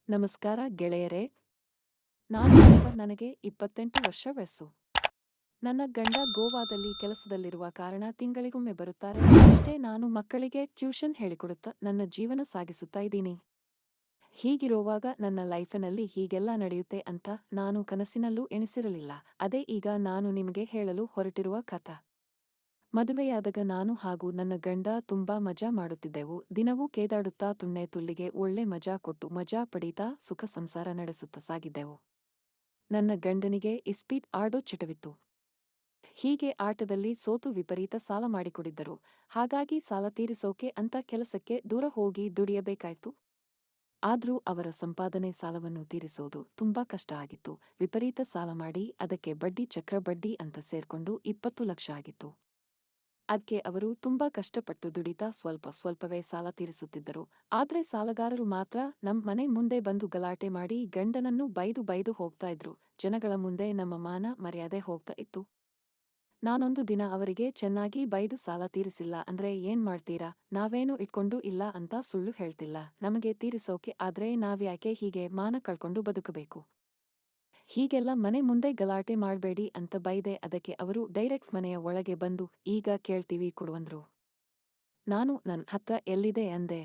ನಮಸ್ಕಾರ ಗೆಳೆಯರೇ. ನಾನು ನನಗೆ 28 ವರ್ಷ ವಯಸ್ಸು. ನನ್ನ ಗಂಡ ಗೋವಾದಲ್ಲಿ ಕೆಲಸದಲ್ಲಿರುವ ಕಾರಣ ತಿಂಗಳಿಗೊಮ್ಮೆ ಬರುತ್ತಾರೆ. ಅಷ್ಟೇ. ನಾನು ಮಕ್ಕಳಿಗೆ ಟ್ಯೂಷನ್ ಹೇಳಿಕೊಡುತ್ತಾ ನನ್ನ ಜೀವನ ಸಾಗಿಸುತ್ತಾ ಇದ್ದೀನಿ. ಹೀಗಿರುವಾಗ ನನ್ನ ಲೈಫಿನಲ್ಲಿ ಹೀಗೆಲ್ಲ ನಡೆಯುತ್ತೆ ಅಂತ ನಾನು ಕನಸಿನಲ್ಲೂ ಎಣಿಸಿರಲಿಲ್ಲ. ಅದೇ ಈಗ ನಾನು ನಿಮಗೆ ಹೇಳಲು ಹೊರಟಿರುವ ಕಥೆ. ಮದುವೆಯಾದಾಗ ನಾನು ಹಾಗೂ ನನ್ನ ಗಂಡ ತುಂಬಾ ಮಜಾ ಮಾಡುತ್ತಿದ್ದೆವು. ದಿನವೂ ಕೇದಾಡುತ್ತಾ ತುಣ್ಣೆ ತುಳ್ಳಿಗೆ ಒಳ್ಳೆ ಮಜಾ ಕೊಟ್ಟು ಮಜಾ ಪಡೀತಾ ಸುಖ ಸಂಸಾರ ನಡೆಸುತ್ತಾ ಸಾಗಿದ್ದೆವು. ನನ್ನ ಗಂಡನಿಗೆ ಇಸ್ಪೀಟ್ ಆಡೋ ಚಟವಿತ್ತು. ಹೀಗೆ ಆಟದಲ್ಲಿ ಸೋತು ವಿಪರೀತ ಸಾಲ ಮಾಡಿಕೊಡಿದ್ದರು. ಹಾಗಾಗಿ ಸಾಲ ತೀರಿಸೋಕೆ ಅಂತ ಕೆಲಸಕ್ಕೆ ದೂರ ಹೋಗಿ ದುಡಿಯಬೇಕಾಯ್ತು. ಆದ್ರೂ ಅವರ ಸಂಪಾದನೆ ಸಾಲವನ್ನು ತೀರಿಸೋದು ತುಂಬಾ ಕಷ್ಟ ಆಗಿತ್ತು. ವಿಪರೀತ ಸಾಲ ಮಾಡಿ ಅದಕ್ಕೆ ಬಡ್ಡಿ ಚಕ್ರ ಬಡ್ಡಿ ಅಂತ ಸೇರ್ಕೊಂಡು 20 ಲಕ್ಷ ಆಗಿತ್ತು. ಅದ್ಕೆ ಅವರು ತುಂಬಾ ಕಷ್ಟಪಟ್ಟು ದುಡಿತಾ ಸ್ವಲ್ಪ ಸ್ವಲ್ಪವೇ ಸಾಲ ತೀರಿಸುತ್ತಿದ್ದರು. ಆದ್ರೆ ಸಾಲಗಾರರು ಮಾತ್ರ ನಮ್ ಮನೆ ಮುಂದೆ ಬಂದು ಗಲಾಟೆ ಮಾಡಿ ಗಂಡನನ್ನು ಬೈದು ಬೈದು ಹೋಗ್ತಾ ಇದ್ರು. ಜನಗಳ ಮುಂದೆ ನಮ್ಮ ಮಾನ ಮರ್ಯಾದೆ ಹೋಗ್ತಾ ಇತ್ತು. ನಾನೊಂದು ದಿನ ಅವರಿಗೆ ಚೆನ್ನಾಗಿ ಬೈದು ಸಾಲ ತೀರಿಸಿಲ್ಲ ಅಂದ್ರೆ ಏನ್ ಮಾಡ್ತೀರಾ, ನಾವೇನು ಇಟ್ಕೊಂಡು ಇಲ್ಲ ಅಂತ ಸುಳ್ಳು ಹೇಳ್ತಿಲ್ಲ. ನಮಗೆ ತೀರಿಸೋಕೆ ಆದ್ರೆ ನಾವ್ಯಾಕೆ ಹೀಗೆ ಮಾನ ಕಳ್ಕೊಂಡು ಬದುಕಬೇಕು? ಹೀಗೆಲ್ಲ ಮನೆ ಮುಂದೆ ಗಲಾಟೆ ಮಾಡ್ಬೇಡಿ ಅಂತ ಬೈದೆ. ಅದಕ್ಕೆ ಅವರು ಡೈರೆಕ್ಟ್ ಮನೆಯ ಒಳಗೆ ಬಂದು ಈಗ ಕೇಳ್ತೀವಿ ಕೊಡುವಂದ್ರು. ನಾನು ನನ್ ಹತ್ರ ಎಲ್ಲಿದೆ ಅಂದೆ.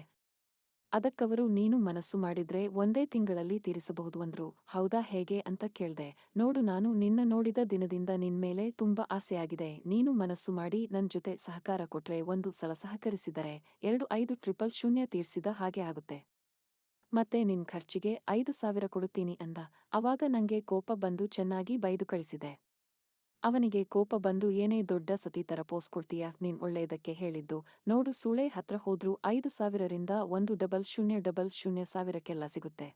ಅದಕ್ಕವರು ನೀನು ಮನಸ್ಸು ಮಾಡಿದ್ರೆ ಒಂದೇ ತಿಂಗಳಲ್ಲಿ ತೀರಿಸಬಹುದು ಅಂದ್ರು. ಹೌದಾ, ಹೇಗೆ ಅಂತ ಕೇಳ್ದೆ. ನೋಡು, ನಾನು ನಿನ್ನ ನೋಡಿದ ದಿನದಿಂದ ನಿನ್ಮೇಲೆ ತುಂಬಾ ಆಸೆಯಾಗಿದೆ. ನೀನು ಮನಸ್ಸು ಮಾಡಿ ನನ್ ಜೊತೆ ಸಹಕಾರ ಕೊಟ್ರೆ, ಒಂದು ಸಲ ಸಹಕರಿಸಿದರೆ 2 5 000 ತೀರ್ಸಿದ ಹಾಗೆ ಆಗುತ್ತೆ. ಮತ್ತೆ ನಿನ್ ಖರ್ಚಿಗೆ 5,000 ಕೊಡುತ್ತೀನಿ ಅಂದ. ಅವಾಗ ನಂಗೆ ಕೋಪ ಬಂದು ಚೆನ್ನಾಗಿ ಬೈದು ಕಳಿಸಿದೆ. ಅವನಿಗೆ ಕೋಪ ಬಂದು ಏನೇ ದೊಡ್ಡ ಸತಿ ತರ ಪೋಸ್ ಕೊಡ್ತೀಯ, ನೀನ್ ಒಳ್ಳೆಯದಕ್ಕೆ ಹೇಳಿದ್ದು. ನೋಡು, ಸೂಳೆ ಹತ್ರ ಹೋದ್ರೂ 5,000ರಿಂದ 100,000,000 ಸಿಗುತ್ತೆ.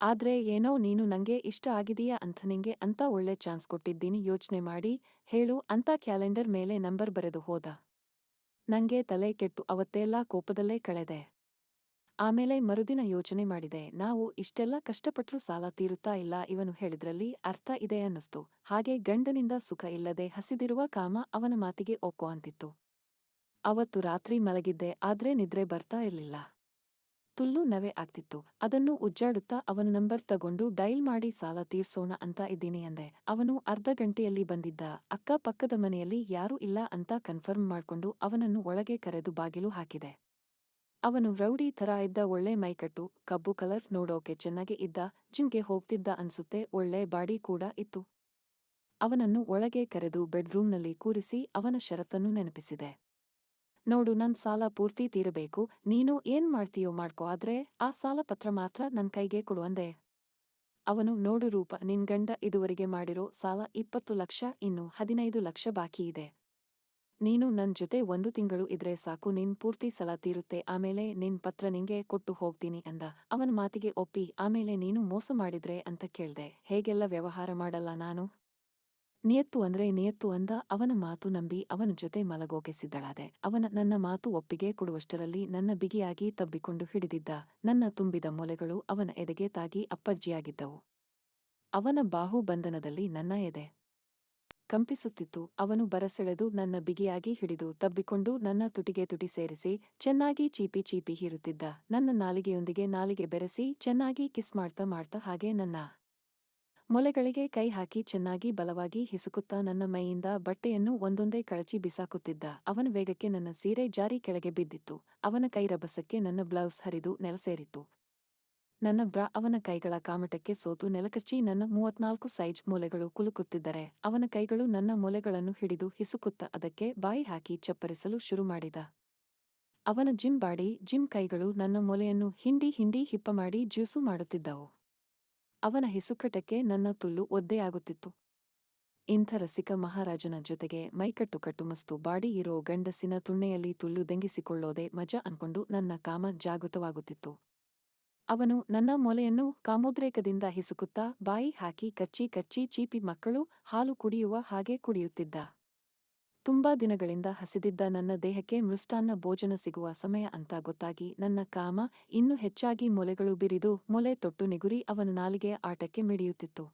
ಆದ್ರೆ ಏನೋ ನೀನು ನಂಗೆ ಇಷ್ಟ ಆಗಿದೀಯಾ ಅಂತ ನಿಂಗೆ ಅಂತ ಒಳ್ಳೆ ಚಾನ್ಸ್ ಕೊಟ್ಟಿದ್ದೀನಿ, ಯೋಚ್ನೆ ಮಾಡಿ ಹೇಳು ಅಂತ ಕ್ಯಾಲೆಂಡರ್ ಮೇಲೆ ನಂಬರ್ ಬರೆದು ಹೋದ. ನಂಗೆ ತಲೆ ಕೆಟ್ಟು ಅವತ್ತೆಲ್ಲ ಕೋಪದಲ್ಲೇ ಕಳೆದೆ. ಆಮೇಲೆ ಮರುದಿನ ಯೋಚನೆ ಮಾಡಿದೆ, ನಾವು ಇಷ್ಟೆಲ್ಲ ಕಷ್ಟಪಟ್ರೂ ಸಾಲ ತೀರುತ್ತಾ ಇಲ್ಲ, ಇವನು ಹೇಳಿದ್ರಲ್ಲಿ ಅರ್ಥ ಇದೆ ಅನ್ನಿಸ್ತು. ಹಾಗೆ ಗಂಡನಿಂದ ಸುಖ ಇಲ್ಲದೆ ಹಸಿದಿರುವ ಕಾಮ ಅವನ ಮಾತಿಗೆ ಒಪ್ಪೋ ಅಂತಿತ್ತು. ಅವತ್ತು ರಾತ್ರಿ ಮಲಗಿದ್ದೆ, ಆದ್ರೆ ನಿದ್ರೆ ಬರ್ತಾ ಇರ್ಲಿಲ್ಲ. ತುಲ್ಲು ನವೆ ಆಗ್ತಿತ್ತು. ಅದನ್ನು ಉಜ್ಜಾಡುತ್ತಾ ಅವನ ನಂಬರ್ ತಗೊಂಡು ಡೈಲ್ ಮಾಡಿ ಸಾಲ ತೀರ್ಸೋಣ ಅಂತ ಇದ್ದೀನಿ ಅಂದೆ. ಅವನು ಅರ್ಧ ಗಂಟೆಯಲ್ಲಿ ಬಂದಿದ್ದ. ಅಕ್ಕ ಪಕ್ಕದ ಮನೆಯಲ್ಲಿ ಯಾರೂ ಇಲ್ಲ ಅಂತ ಕನ್ಫರ್ಮ್ ಮಾಡ್ಕೊಂಡು ಅವನನ್ನು ಒಳಗೆ ಕರೆದು ಬಾಗಿಲು ಹಾಕಿದೆ. ಅವನು ರೌಡಿ ಥರ ಇದ್ದ. ಒಳ್ಳೆ ಮೈಕಟ್ಟು, ಕಬ್ಬು ಕಲರ್, ನೋಡೋಕೆ ಚೆನ್ನಾಗಿ ಇದ್ದ. ಜಿಮ್ಗೆ ಹೋಗ್ತಿದ್ದ ಅನ್ಸುತ್ತೆ. ಒಳ್ಳೆ ಬಾಡಿ ಕೂಡ ಇತ್ತು. ಅವನನ್ನು ಒಳಗೆ ಕರೆದು ಬೆಡ್ರೂಮ್ನಲ್ಲಿ ಕೂರಿಸಿ ಅವನ ಷರತ್ತನ್ನು ನೆನಪಿಸಿದೆ. ನೋಡು, ನನ್ ಸಾಲ ಪೂರ್ತಿ ತೀರಬೇಕು. ನೀನು ಏನ್ ಮಾಡ್ತೀಯೋ ಮಾಡ್ಕೋ, ಆದ್ರೆ ಆ ಸಾಲ ಪತ್ರ ಮಾತ್ರ ನನ್ ಕೈಗೆ ಕೊಡು ಅಂದೆ. ಅವನು, ನೋಡು ರೂಪ, ನಿನ್ ಗಂಡ ಇದುವರೆಗೆ ಮಾಡಿರೋ ಸಾಲ 20 ಲಕ್ಷ, ಇನ್ನು 15 ಲಕ್ಷ ಬಾಕಿ ಇದೆ. ನೀನು ನನ್ ಜೊತೆ 1 ತಿಂಗಳು ಇದ್ರೆ ಸಾಕು, ನಿನ್ ಪೂರ್ತಿ ಸಾಲ ತೀರುತ್ತೆ. ಆಮೇಲೆ ನಿನ್ ಪತ್ರ ನಿಂಗೆ ಕೊಟ್ಟು ಹೋಗ್ತೀನಿ ಅಂದ. ಅವನ ಮಾತಿಗೆ ಒಪ್ಪಿ, ಆಮೇಲೆ ನೀನು ಮೋಸ ಮಾಡಿದ್ರೆ ಅಂತ ಕೇಳ್ದೆ. ಹೇಗೆಲ್ಲ ವ್ಯವಹಾರ ಮಾಡಲ್ಲ ನಾನು. ನಿಯತ್ತು ಅಂದ್ರೆ ನಿಯತ್ತು ಅಂದ. ಅವನ ಮಾತು ನಂಬಿ ಅವನ ಜೊತೆ ಮಲಗೋಕೆ ಸಿದ್ಧಳಾದೆ. ಅವನ ನನ್ನ ಮಾತು ಒಪ್ಪಿಗೆ ಕೊಡುವಷ್ಟರಲ್ಲಿ ನನ್ನ ಬಿಗಿಯಾಗಿ ತಬ್ಬಿಕೊಂಡು ಹಿಡಿದಿದ್ದ. ನನ್ನ ತುಂಬಿದ ಮೊಲೆಗಳು ಅವನ ಎದೆಗೆ ತಾಗಿ ಅಪ್ಪಜ್ಜಿಯಾಗಿದ್ದವು. ಅವನ ಬಾಹು ಬಂಧನದಲ್ಲಿ ನನ್ನ ಎದೆ ಕಂಪಿಸುತ್ತಿತ್ತು. ಅವನು ಬರಸೆಳೆದು ನನ್ನ ಬಿಗಿಯಾಗಿ ಹಿಡಿದು ತಬ್ಬಿಕೊಂಡು ನನ್ನ ತುಟಿಗೆ ತುಟಿ ಸೇರಿಸಿ ಚೆನ್ನಾಗಿ ಚೀಪಿ ಚೀಪಿ ಹೀರುತ್ತಿದ್ದ. ನನ್ನ ನಾಲಿಗೆಯೊಂದಿಗೆ ನಾಲಿಗೆ ಬೆರೆಸಿ ಚೆನ್ನಾಗಿ ಕಿಸ್ ಮಾಡ್ತಾ ಮಾಡ್ತಾ ಹಾಗೆ ನನ್ನ ಮೊಲೆಗಳಿಗೆ ಕೈ ಹಾಕಿ ಚೆನ್ನಾಗಿ ಬಲವಾಗಿ ಹಿಸುಕುತ್ತಾ ನನ್ನ ಮೈಯಿಂದ ಬಟ್ಟೆಯನ್ನು ಒಂದೊಂದೇ ಕಳಚಿ ಬಿಸಾಕುತ್ತಿದ್ದ. ಅವನ ವೇಗಕ್ಕೆ ನನ್ನ ಸೀರೆ ಜಾರಿ ಕೆಳಗೆ ಬಿದ್ದಿತ್ತು. ಅವನ ಕೈ ರಭಸಕ್ಕೆ ನನ್ನ ಬ್ಲೌಸ್ ಹರಿದು ನೆಲಸೇರಿತ್ತು. ನನ್ನ ಬ್ರಾ ಅವನ ಕೈಗಳ ಕಾಮಟಕ್ಕೆ ಸೋತು ನೆಲಕಚ್ಚಿ ನನ್ನ 34 ಸೈಜ್ ಮೊಲೆಗಳು ಕುಲುಕುತ್ತಿದ್ದರೆ ಅವನ ಕೈಗಳು ನನ್ನ ಮೊಲೆಗಳನ್ನು ಹಿಡಿದು ಹಿಸುಕುತ್ತ ಅದಕ್ಕೆ ಬಾಯಿ ಹಾಕಿ ಚಪ್ಪರಿಸಲು ಶುರು ಮಾಡಿದ. ಅವನ ಜಿಮ್ ಬಾಡಿ, ಜಿಮ್ ಕೈಗಳು ನನ್ನ ಮೊಲೆಯನ್ನು ಹಿಂಡಿ ಹಿಂಡಿ ಹಿಪ್ಪ ಮಾಡಿ ಜ್ಯೂಸು ಮಾಡುತ್ತಿದ್ದವು. ಅವನ ಹಿಸುಕಟಕ್ಕೆ ನನ್ನ ತುಲ್ಲು ಒದ್ದೆಯಾಗುತ್ತಿತ್ತು. ಇಂಥ ರಸಿಕ ಮಹಾರಾಜನ ಜೊತೆಗೆ ಮೈಕಟ್ಟು ಕಟ್ಟುಮಸ್ತು ಬಾಡಿ ಇರೋ ಗಂಡಸಿನ ತುಣ್ಣೆಯಲ್ಲಿ ತುಲ್ಲು ದೆಂಗಿಸಿಕೊಳ್ಳೋದೆ ಮಜಾ ಅನ್ಕೊಂಡು ನನ್ನ ಕಾಮ ಜಾಗೃತವಾಗುತ್ತಿತ್ತು. ಅವನು ನನ್ನ ಮೊಲೆಯನ್ನು ಕಾಮೋದ್ರೇಕದಿಂದ ಹಿಸುಕುತ್ತಾ ಬಾಯಿ ಹಾಕಿ ಕಚ್ಚಿ ಕಚ್ಚಿ ಚೀಪಿ ಮಕ್ಕಳು ಹಾಲು ಕುಡಿಯುವ ಹಾಗೆ ಕುಡಿಯುತ್ತಿದ್ದ. ತುಂಬಾ ದಿನಗಳಿಂದ ಹಸಿದಿದ್ದ ನನ್ನ ದೇಹಕ್ಕೆ ಮೃಷ್ಟಾನ್ನ ಭೋಜನ ಸಿಗುವ ಸಮಯ ಅಂತ ಗೊತ್ತಾಗಿ ನನ್ನ ಕಾಮ ಇನ್ನೂ ಹೆಚ್ಚಾಗಿ ಮೊಲೆಗಳು ಬಿರಿದು ಮೊಲೆ ತೊಟ್ಟು ನಿಗುರಿ ಅವನ ನಾಲಿಗೆಯ ಆಟಕ್ಕೆ ಮಿಡಿಯುತ್ತಿತ್ತು.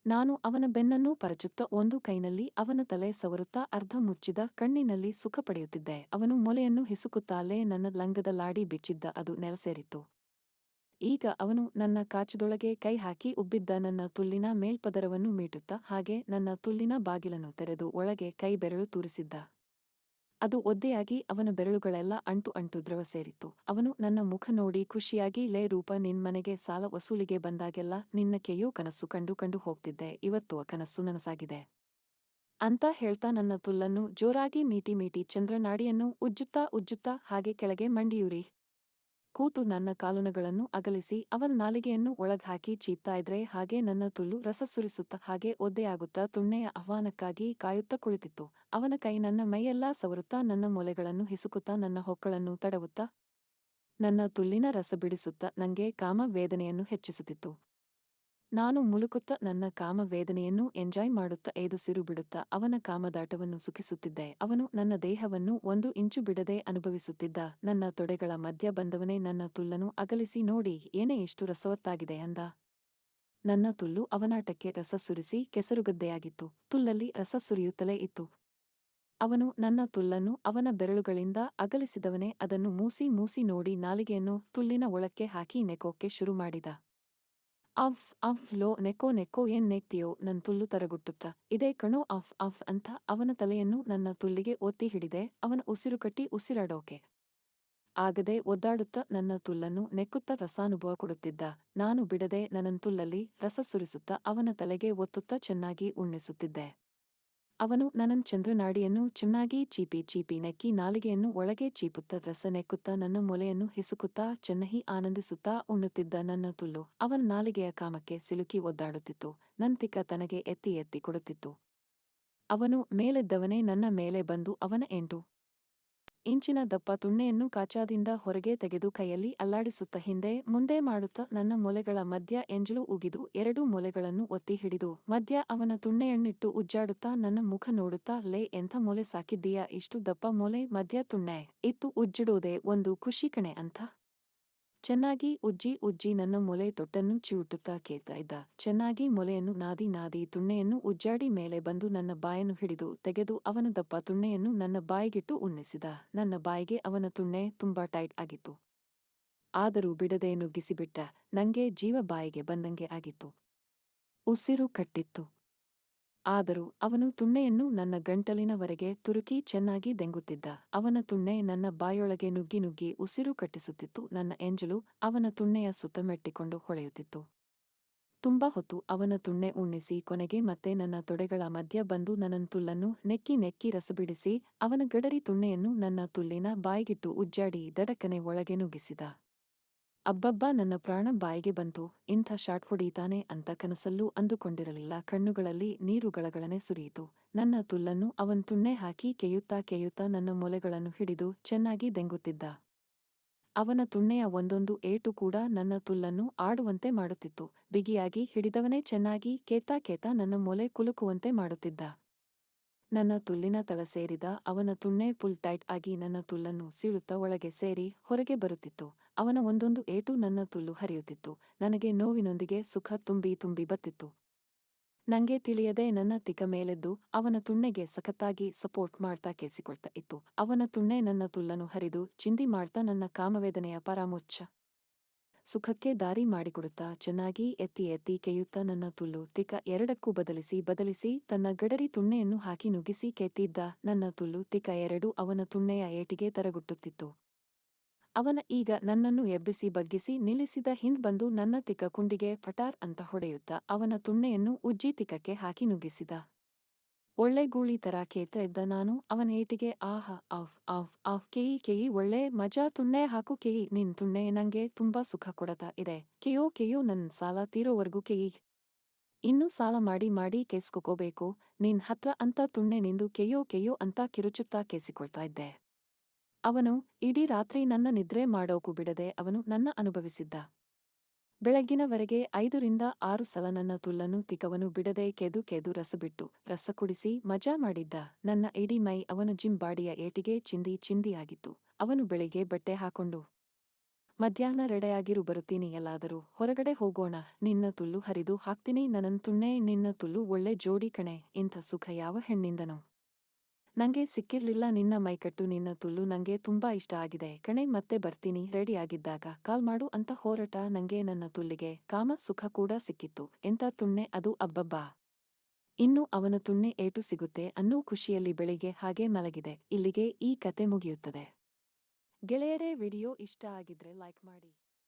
ನಾನು ಅವನ ಬೆನ್ನನ್ನು ಪರಚುತ್ತ ಒಂದು ಕೈನಲ್ಲಿ ಅವನ ತಲೆ ಸವರುತ್ತಾ ಅರ್ಧ ಮುಚ್ಚಿದ ಕಣ್ಣಿನಲ್ಲಿ ಸುಖ ಪಡೆಯುತ್ತಿದ್ದೆ. ಅವನು ಮೊಲೆಯನ್ನು ಹಿಸುಕುತ್ತಾಲೇ ನನ್ನ ಲಂಗದ ಲಾಡಿ ಬಿಚ್ಚಿದ್ದ. ಅದು ನೆಲಸೇರಿತ್ತು. ಈಗ ಅವನು ನನ್ನ ಕಾಚದೊಳಗೆ ಕೈ ಹಾಕಿ ಉಬ್ಬಿದ್ದ ನನ್ನ ತುಲ್ಲಿನ ಮೇಲ್ಪದರವನ್ನು ಮೀಟುತ್ತಾ ಹಾಗೆ ನನ್ನ ತುಲ್ಲಿನ ಬಾಗಿಲನ್ನು ತೆರೆದು ಒಳಗೆ ಕೈ ಬೆರಳು ತೂರಿಸಿದ್ದ. ಅದು ಒದ್ದೆಯಾಗಿ ಅವನ ಬೆರಳುಗಳೆಲ್ಲ ಅಂಟು ಅಂಟು ದ್ರವ ಸೇರಿತ್ತು. ಅವನು ನನ್ನ ಮುಖ ನೋಡಿ ಖುಷಿಯಾಗಿ, ಲೇ ರೂಪ, ನಿನ್ ಮನೆಗೆ ಸಾಲ ವಸೂಲಿಗೆ ಬಂದಾಗೆಲ್ಲ ನಿನ್ನ ಕೆಯ್ಯೋ ಕನಸು ಕಂಡು ಕಂಡು ಹೋಗ್ತಿದ್ದೆ, ಇವತ್ತು ಆ ಕನಸು ನನಸಾಗಿದೆ ಅಂತ ಹೇಳ್ತಾ ನನ್ನ ತುಲ್ಲನ್ನು ಜೋರಾಗಿ ಮೀಟಿ ಮೀಟಿ ಚಂದ್ರನಾಡಿಯನ್ನು ಉಜ್ಜುತ್ತಾ ಉಜ್ಜುತ್ತಾ ಹಾಗೆ ಕೆಳಗೆ ಮಂಡಿಯೂರಿ ಕೂತು ನನ್ನ ಕಾಲುನಗಳನ್ನು ಅಗಲಿಸಿ ಅವನ ನಾಲಿಗೆಯನ್ನು ಒಳಗ್ ಹಾಕಿ ಚೀಪ್ತಾ ಇದ್ರೆ ಹಾಗೆ ನನ್ನ ತುಲ್ಲು ರಸ ಸುರಿಸುತ್ತಾ ಹಾಗೆ ಒದ್ದೆಯಾಗುತ್ತಾ ತುಣ್ಣೆಯ ಆಹ್ವಾನಕ್ಕಾಗಿ ಕಾಯುತ್ತಾ ಕುಳಿತಿತ್ತು. ಅವನ ಕೈ ನನ್ನ ಮೈಯೆಲ್ಲಾ ಸವರುತ್ತಾ ನನ್ನ ಮೊಲೆಗಳನ್ನು ಹಿಸುಕುತ್ತಾ ನನ್ನ ಹೊಕ್ಕಳನ್ನು ತಡವುತ್ತಾ ನನ್ನ ತುಲ್ಲಿನ ರಸ ಬಿಡಿಸುತ್ತಾ ನಂಗೆ ಕಾಮ ವೇದನೆಯನ್ನು ಹೆಚ್ಚಿಸುತ್ತಿತ್ತು. ನಾನು ಮುಲುಕುತ್ತಾ ನನ್ನ ಕಾಮ ವೇದನೆಯನ್ನು ಎಂಜಾಯ್ ಮಾಡುತ್ತಾ ಏದುಸಿರು ಬಿಡುತ್ತಾ ಅವನ ಕಾಮದಾಟವನ್ನು ಸುಖಿಸುತ್ತಿದ್ದೆ. ಅವನು ನನ್ನ ದೇಹವನ್ನು 1 ಇಂಚು ಬಿಡದೆ ಅನುಭವಿಸುತ್ತಿದ್ದ. ನನ್ನ ತೊಡೆಗಳ ಮಧ್ಯ ಬಂದವನೇ ನನ್ನ ತುಲ್ಲನು ಅಗಲಿಸಿ, ನೋಡಿ ಏನೇ ಇಷ್ಟು ರಸವತ್ತಾಗಿದೆ ಅಂದ. ನನ್ನ ತುಲ್ಲು ಅವನಾಟಕ್ಕೆ ರಸ ಸುರಿಸಿ ಕೆಸರುಗದ್ದೆಯಾಗಿತ್ತು. ತುಲ್ಲಲ್ಲಿ ರಸ ಸುರಿಯುತ್ತಲೇ ಇತ್ತು. ಅವನು ನನ್ನ ತುಲ್ಲನ್ನು ಅವನ ಬೆರಳುಗಳಿಂದ ಅಗಲಿಸಿದವನೇ ಅದನ್ನು ಮೂಸಿ ಮೂಸಿ ನೋಡಿ ನಾಲಿಗೆಯನ್ನು ತುಲ್ಲಿನ ಒಳಕ್ಕೆ ಹಾಕಿ ನೆಕೋಕ್ಕೆ ಶುರು ಮಾಡಿದ. Of of low, Necho Necho, ಏನ್ ನೆಕ್ತಿಯೋ, ನನ್ ತುಲ್ಲು ತರಗುಟ್ಟುತ್ತ ಇದೇ ಕಣೋ, ಅಫ್ ಅಫ್ ಅಂತ ಅವನ ತಲೆಯನ್ನು ನನ್ನ ತುಲ್ಲಿಗೆ ಒತ್ತಿ ಹಿಡಿದೆ. ಅವನ ಉಸಿರು ಕಟ್ಟಿ ಉಸಿರಾಡೋಕೆ ಆಗದೆ ಒದ್ದಾಡುತ್ತಾ ನನ್ನ ತುಲ್ಲನ್ನು ನೆಕ್ಕುತ್ತಾ ರಸಾನುಭವ ಕೊಡುತ್ತಿದ್ದ. ನಾನು ಬಿಡದೆ ನನ್ನನ್ ತುಲ್ಲಲ್ಲಿ ರಸ ಸುರಿಸುತ್ತಾ ಅವನ ತಲೆಗೆ ಒತ್ತುತ್ತಾ ಚೆನ್ನಾಗಿ ಉಣ್ಣಿಸುತ್ತಿದ್ದೆ. ಅವನು ನನ್ನನ್ ಚಂದ್ರನಾಡಿಯನ್ನು ಚೆನ್ನಾಗಿ ಚೀಪಿ ಚೀಪಿ ನೆಕ್ಕಿ ನಾಲಿಗೆಯನ್ನು ಒಳಗೆ ಚೀಪುತ್ತಾ ರಸ ನೆಕ್ಕುತ್ತಾ ನನ್ನ ಮೊಲೆಯನ್ನು ಹಿಸುಕುತ್ತಾ ಚೆನ್ನಾಗಿ ಆನಂದಿಸುತ್ತಾ ಉಣ್ಣುತ್ತಿದ್ದ. ನನ್ನ ತುಲ್ಲು ಅವನ ನಾಲಿಗೆಯ ಕಾಮಕ್ಕೆ ಸಿಲುಕಿ ಒದ್ದಾಡುತ್ತಿತ್ತು. ನನ್ ತಿಕ್ಕ ತನಗೆ ಎತ್ತಿ ಎತ್ತಿ ಕೊಡುತ್ತಿತ್ತು. ಅವನು ಮೇಲೆದ್ದವನೇ ನನ್ನ ಮೇಲೆ ಬಂದು ಅವನ 8 ಇಂಚಿನ ದಪ್ಪ ತುಣ್ಣೆಯನ್ನು ಕಾಚಾದಿಂದ ಹೊರಗೆ ತೆಗೆದು ಕೈಯಲ್ಲಿ ಅಲ್ಲಾಡಿಸುತ್ತಾ ಹಿಂದೆ ಮುಂದೆ ಮಾಡುತ್ತಾ ನನ್ನ ಮೊಲೆಗಳ ಮಧ್ಯ ಎಂಜಲು ಉಗಿದು 2 ಮೊಲೆಗಳನ್ನು ಒತ್ತಿ ಹಿಡಿದು ಮಧ್ಯ ಅವನ ತುಣ್ಣೆಯನ್ನಿಟ್ಟು ಉಜ್ಜಾಡುತ್ತಾ ನನ್ನ ಮುಖ ನೋಡುತ್ತಾ, ಲೇ ಎಂಥ ಮೊಲೆ ಸಾಕಿದ್ದೀಯಾ, ಇಷ್ಟು ದಪ್ಪ ಮೊಲೆ ಮಧ್ಯ ತುಣ್ಣೆ ಇತ್ತು ಉಜ್ಜಿಡೋದೆ ಒಂದು ಖುಷಿ ಕಣೆ ಅಂತ ಚೆನ್ನಾಗಿ ಉಜ್ಜಿ ಉಜ್ಜಿ ನನ್ನ ಮೊಲೆ ತೊಟ್ಟನ್ನು ಚಿವುಟುತ್ತಾ ಕೇಳ್ತಾ ಇದ್ದ. ಚೆನ್ನಾಗಿ ಮೊಲೆಯನ್ನು ನಾದಿ ನಾದಿ ತುಣ್ಣೆಯನ್ನು ಉಜ್ಜಾಡಿ ಮೇಲೆ ಬಂದು ನನ್ನ ಬಾಯನ್ನು ಹಿಡಿದು ತೆಗೆದು ಅವನ ದಪ್ಪ ತುಣ್ಣೆಯನ್ನು ನನ್ನ ಬಾಯಿಗಿಟ್ಟು ಉಣ್ಣಿಸಿದ. ನನ್ನ ಬಾಯಿಗೆ ಅವನ ತುಣ್ಣೆ ತುಂಬಾ ಟೈಟ್ ಆಗಿತ್ತು. ಆದರೂ ಬಿಡದೆ ನುಗ್ಗಿಸಿಬಿಟ್ಟ. ನಂಗೆ ಜೀವ ಬಾಯಿಗೆ ಬಂದಂಗೆ ಆಗಿತ್ತು. ಉಸಿರು ಕಟ್ಟಿತ್ತು. ಆದರೂ ಅವನು ತುಣ್ಣೆಯನ್ನು ನನ್ನ ಗಂಟಲಿನವರೆಗೆ ತುರುಕಿ ಚೆನ್ನಾಗಿ ದೆಂಗುತ್ತಿದ್ದ. ಅವನ ತುಣ್ಣೆ ನನ್ನ ಬಾಯೊಳಗೆ ನುಗ್ಗಿ ನುಗ್ಗಿ ಉಸಿರು ಕಟ್ಟಿಸುತ್ತಿತ್ತು. ನನ್ನ ಎಂಜಲು ಅವನ ತುಣ್ಣೆಯ ಸುತ್ತ ಮೆಟ್ಟಿಕೊಂಡು ಹೊಳೆಯುತ್ತಿತ್ತು. ತುಂಬಾ ಹೊತ್ತು ಅವನ ತುಣ್ಣೆ ಉಣ್ಣಿಸಿ ಕೊನೆಗೆ ಮತ್ತೆ ನನ್ನ ತೊಡೆಗಳ ಮಧ್ಯ ಬಂದು ನನ್ನನ್ ತುಲ್ಲನ್ನು ನೆಕ್ಕಿ ನೆಕ್ಕಿ ರಸಬಿಡಿಸಿ ಅವನ ಗಡರಿ ತುಣ್ಣೆಯನ್ನು ನನ್ನ ತುಲ್ಲಿನ ಬಾಯಿಗಿಟ್ಟು ಉಜ್ಜಾಡಿ ದಡಕ್ಕನೆ ಒಳಗೆ ನುಗ್ಗಿಸಿದ. ಅಬ್ಬಬ್ಬಾ, ನನ್ನ ಪ್ರಾಣ ಬಾಯಿಗೆ ಬಂತು. ಇಂಥ ಶಾಟ್ ಹೊಡೀತಾನೆ ಅಂತ ಕನಸಲ್ಲೂ ಅಂದುಕೊಂಡಿರಲಿಲ್ಲ. ಕಣ್ಣುಗಳಲ್ಲಿ ನೀರು ಗಳಗಳನೆ ಸುರಿಯಿತು. ನನ್ನ ತುಲ್ಲನ್ನು ಅವನ್ ತುಣ್ಣೆ ಹಾಕಿ ಕೆಯ್ಯುತ್ತಾ ಕೆಯ್ಯುತ್ತಾ ನನ್ನ ಮೊಲೆಗಳನ್ನು ಹಿಡಿದು ಚೆನ್ನಾಗಿ ದೆಂಗುತ್ತಿದ್ದ. ಅವನ ತುಣ್ಣೆಯ ಒಂದೊಂದು ಏಟು ಕೂಡ ನನ್ನ ತುಲ್ಲನ್ನು ಆಡುವಂತೆ ಮಾಡುತ್ತಿತ್ತು. ಬಿಗಿಯಾಗಿ ಹಿಡಿದವನೇ ಚೆನ್ನಾಗಿ ಕೇತಾ ಕೇತಾ ನನ್ನ ಮೊಲೆ ಕುಲುಕುವಂತೆ ಮಾಡುತ್ತಿದ್ದ. ನನ್ನ ತುಲ್ಲಿನ ತಳ ಸೇರಿದ ಅವನ ತುಣ್ಣೆ ಫುಲ್ ಟೈಟ್ ಆಗಿ ನನ್ನ ತುಲ್ಲನ್ನು ಸೀಳುತ್ತಾ ಒಳಗೆ ಸೇರಿ ಹೊರಗೆ ಬರುತ್ತಿತ್ತು. ಅವನ ಒಂದೊಂದು ಏಟು ನನ್ನ ತುಲ್ಲು ಹರಿಯುತ್ತಿತ್ತು. ನನಗೆ ನೋವಿನೊಂದಿಗೆ ಸುಖ ತುಂಬಿ ತುಂಬಿ ಬತ್ತಿತ್ತು. ನಂಗೆ ತಿಳಿಯದೆ ನನ್ನ ತಿಕ್ಕ ಮೇಲೆದ್ದು ಅವನ ತುಣ್ಣೆಗೆ ಸಖತ್ತಾಗಿ ಸಪೋರ್ಟ್ ಮಾಡ್ತಾ ಕೇಸಿಕೊಳ್ತಾ ಇತ್ತು. ಅವನ ತುಣ್ಣೆ ನನ್ನ ತುಲ್ಲನ್ನು ಹರಿದು ಚಿಂದಿ ಮಾಡ್ತಾ ನನ್ನ ಕಾಮವೇದನೆಯ ಪರಾಮುಚ್ಚ ಸುಖಕ್ಕೆ ದಾರಿ ಮಾಡಿಕೊಡುತ್ತಾ ಚೆನ್ನಾಗಿ ಎತ್ತಿ ಎತ್ತಿ ಕೆಯ್ಯುತ್ತಾ ನನ್ನ ತುಲ್ಲು ತಿಕ್ಕ ಎರಡಕ್ಕೂ ಬದಲಿಸಿ ಬದಲಿಸಿ ತನ್ನ ಗಡರಿ ತುಣ್ಣೆಯನ್ನು ಹಾಕಿ ನುಗ್ಗಿಸಿ ಕೆತ್ತಿದ್ದ. ನನ್ನ ತುಲ್ಲು ತಿಕ್ಕ ಎರಡು ಅವನ ತುಣ್ಣೆಯ ಏಟಿಗೆ ತರಗುಟ್ಟುತ್ತಿತ್ತು. ಅವನ ಈಗ ನನ್ನನ್ನು ಎಬ್ಬಿಸಿ ಬಗ್ಗಿಸಿ ನಿಲ್ಲಿಸಿದ ಹಿಂದ್ ಬಂದು ನನ್ನ ತಿಕ್ಕ ಕುಂಡಿಗೆ ಪಟಾರ್ ಅಂತ ಹೊಡೆಯುತ್ತಾ ಅವನ ತುಣ್ಣೆಯನ್ನು ಉಜ್ಜಿ ತಿಕ್ಕಕ್ಕೆ ಹಾಕಿ ನುಗ್ಗಿಸಿದ. ಒಳ್ಳೆ ಗೂಳಿ ತರ ಕೇಳ್ತಾ ಇದ್ದ ನಾನು ಅವನ ಏಟಿಗೆ. ಆಹ, ಆಫ್ ಆಫ್ ಆಫ್, ಕೆಯಿ ಕೆಯಿ, ಒಳ್ಳೆ ಮಜಾ, ತುಣ್ಣೆ ಹಾಕು ಕೆಯಿ, ನಿನ್ ತುಣ್ಣೆ ನಂಗೆ ತುಂಬಾ ಸುಖ ಕೊಡತಾ ಇದೆ, ಕೆಯೋ ಕೆಯೋ, ನನ್ ಸಾಲ ತೀರೋವರ್ಗೂ ಕೆಯಿ, ಇನ್ನೂ ಸಾಲ ಮಾಡಿ ಮಾಡಿ ಕೇಸ್ಕೋಬೇಕು ನಿನ್ ಹತ್ರ ಅಂತ ತುಣ್ಣೆ ನಿಂದು ಕೆಯ್ಯೋ ಕೆಯ್ಯೋ ಅಂತ ಕಿರುಚುತ್ತಾ ಕೇಸಿಕೊಳ್ತಾ ಇದ್ದೆ. ಅವನು ಇಡೀ ರಾತ್ರಿ ನನ್ನ ನಿದ್ರೆ ಮಾಡೋಕು ಬಿಡದೆ ಅವನು ನನ್ನ ಅನುಭವಿಸಿದ್ದ. ಬೆಳಗ್ಗಿನವರೆಗೆ 5ರಿಂದ 6 ಸಲ ನನ್ನ ತುಲ್ಲನ್ನು ತಿಕ್ಕವನು ಬಿಡದೆ ಕೆದು ಕೆದು ರಸ ಬಿಟ್ಟು ರಸ ಕುಡಿಸಿ ಮಜಾ ಮಾಡಿದ್ದ. ನನ್ನ ಇಡೀ ಮೈ ಅವನ ಜಿಮ್ ಬಾಡಿಯ ಏಟಿಗೆ ಚಿಂದಿ ಚಿಂದಿಯಾಗಿತ್ತು. ಅವನು ಬೆಳಿಗ್ಗೆ ಬಟ್ಟೆ ಹಾಕೊಂಡು ಮಧ್ಯಾಹ್ನ ರೆಡೆಯಾಗಿರು, ಬರುತ್ತೀನಿ, ಎಲ್ಲಾದರೂ ಹೊರಗಡೆ ಹೋಗೋಣ, ನಿನ್ನ ತುಲ್ಲು ಹರಿದು ಹಾಕ್ತೀನಿ, ನನ್ನನ್ ತುಣ್ಣೆ ನಿನ್ನ ತುಲ್ಲು ಒಳ್ಳೆ ಜೋಡಿ ಕಣೆ, ಇಂಥ ಸುಖ ಯಾವ ಹೆಣ್ಣಿಂದನೋ ನಂಗೆ ಸಿಕ್ಕಿರ್ಲಿಲ್ಲ ನಿನ್ನ ಮೈಕಟ್ಟು ನಿನ್ನ ತುಲ್ಲು ನಂಗೆ ತುಂಬಾ ಇಷ್ಟ ಆಗಿದೆ ಕಣೆ ಮತ್ತೆ ಬರ್ತೀನಿ ರೆಡಿ ಆಗಿದ್ದಾಗ ಕಾಲ್ ಮಾಡು ಅಂತ ಹೊರಟ ನಂಗೆ ನನ್ನ ತುಲ್ಲಿಗೆ ಕಾಮ ಸುಖ ಕೂಡ ಸಿಕ್ಕಿತ್ತು ಎಂತ ತುಣ್ಣೆ ಅದು ಅಬ್ಬಬ್ಬಾ. ಇನ್ನು ಅವನ ತುಣ್ಣೆ ಏಟು ಸಿಗುತ್ತೆ ಅನ್ನೋ ಖುಷಿಯಲ್ಲಿ ಬೆಳಿಗ್ಗೆ ಹಾಗೆ ಮಲಗಿದೆ. ಇಲ್ಲಿಗೆ ಈ ಕತೆ ಮುಗಿಯುತ್ತದೆ. ಗೆಳೆಯರೇ ವಿಡಿಯೋ ಇಷ್ಟ ಆಗಿದ್ರೆ ಲೈಕ್ ಮಾಡಿ.